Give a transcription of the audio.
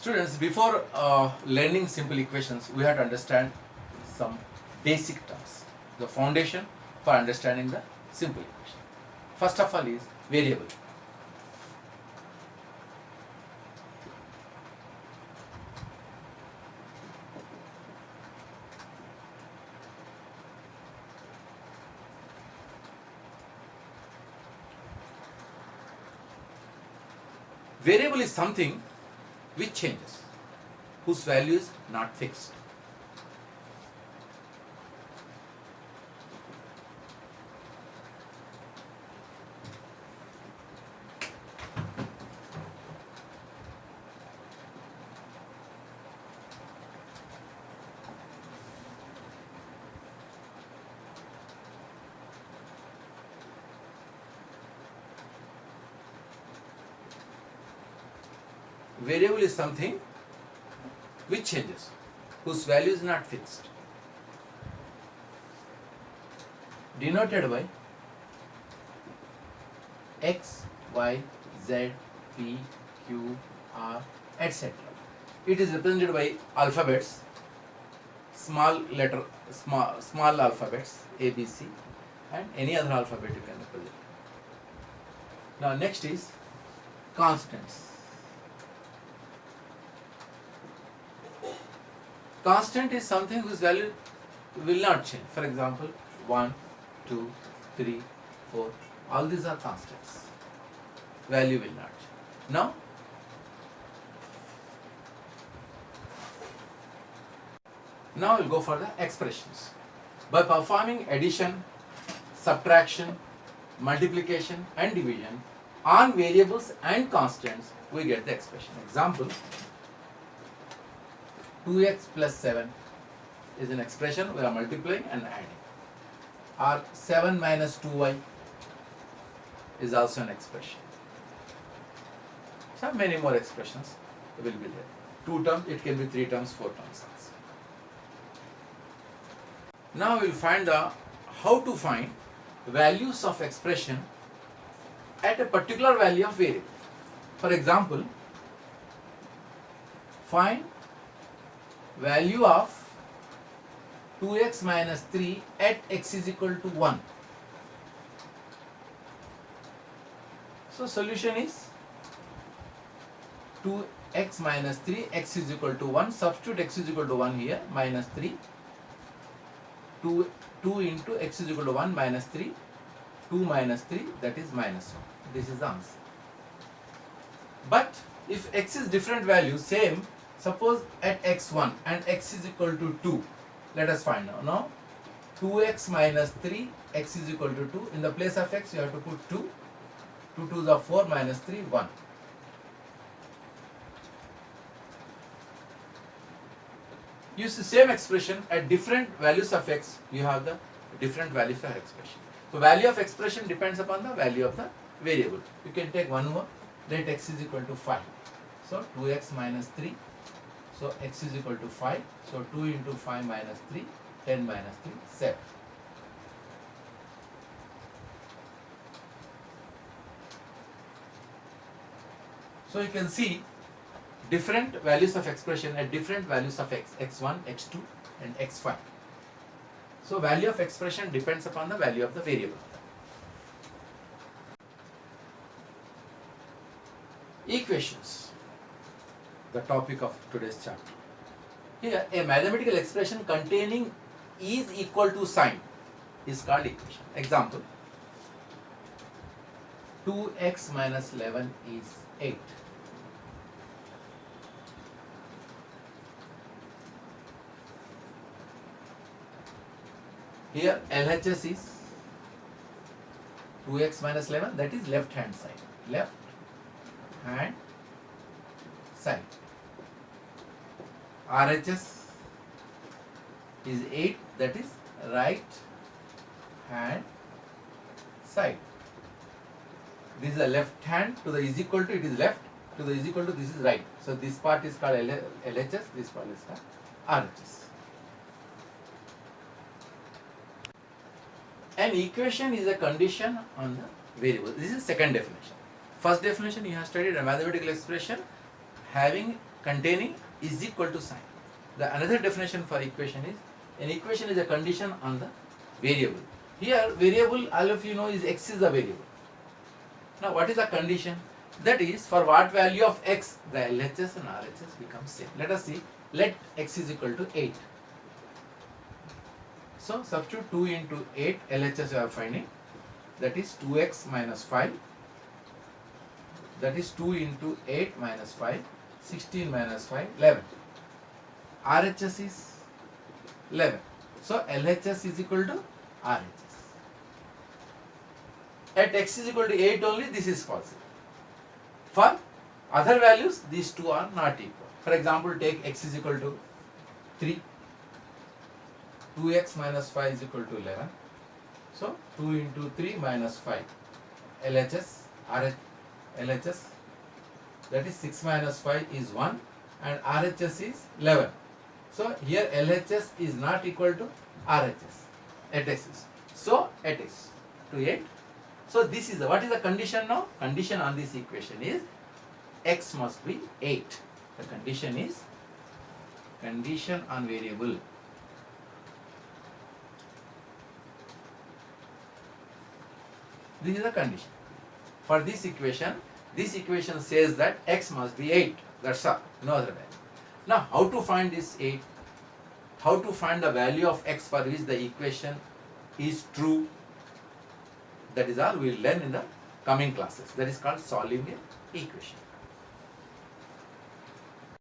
Students, before learning simple equations, we have to understand some basic terms. The foundation for understanding the simple equation. First of all is variable. Variable is something which changes, whose value is not fixed. Variable is something which changes, whose value is not fixed. Denoted by X, Y, Z, P, Q, R, etc. It is represented by alphabets, small alphabets, A, B, C, and any other alphabet you can represent. Now next is constants. Constant is something whose value will not change. For example, 1, 2, 3, 4, all these are constants. Value will not change. Now we'll go for the expressions. By performing addition, subtraction, multiplication and division on variables and constants, we get the expression. Example, 2x plus 7 is an expression we are multiplying and adding. Or 7 minus 2y is also an expression. So many more expressions will be there. 2 terms, it can be 3 terms, 4 terms also. Now we will find how to find values of expression at a particular value of variable. For example, find value of 2x minus 3 at x is equal to 1. So solution is 2x minus 3, x is equal to 1. Substitute x is equal to 1 here, minus 3. 2 into x is equal to 1 minus 3. 2 minus 3, that is minus 1. This is the answer. But if x is different value, same, suppose at x1 and x is equal to 2, let us find now. Now 2x minus 3, x is equal to 2. In the place of x, you have to put 2. 2 2s are 4 minus 3, 1. Use the same expression at different values of x, you have the different values of expression. So value of expression depends upon the value of the variable. You can take one more, let x is equal to 5. So 2x minus 3. So x is equal to 5. So 2 into 5 minus 3, 10 minus 3, 7. So you can see different values of expression at different values of x, x1, x2 and x5. So value of expression depends upon the value of the variable. Equations, the topic of today's chapter. Here, a mathematical expression containing is equal to sign is called equation. Example, 2x minus 11 is 8. Here LHS is 2x minus 11, that is left hand side. Left hand side. RHS is 8, that is right hand side. This is the left hand, to the is equal to, it is left, to the is equal to, this is right. So this part is called LHS, this part is called RHS. An equation is a condition on the variable. This is second definition. First definition, you have studied a mathematical expression having containing is equal to sign. The another definition for equation is, an equation is a condition on the variable. Here variable, all of you know, is x is the variable. Now what is the condition? That is, for what value of x the LHS and RHS become same. Let us see. Let x is equal to 8. So substitute 2 into 8 LHS you are finding, that is 2x minus 5, that is 2 into 8 minus 5, 16 minus 5, 11. RHS is 11. So LHS is equal to RHS. At x is equal to 8 only this is possible. For other values these two are not equal. For example, take x is equal to 3. 2x minus 5 is equal to 11. So 2 into 3 minus 5. LHS, LHS, that is 6 minus 5 is 1 and RHS is 11. So here LHS is not equal to RHS at x is. So at x to 8. So this is what is the condition now? Condition on this equation is x must be 8. The condition is condition on variable. This is the condition. For this equation says that x must be 8. That's all, no other value. Now how to find this 8? How to find the value of x for which the equation is true? That is all we will learn in the coming classes. That is called solving an equation.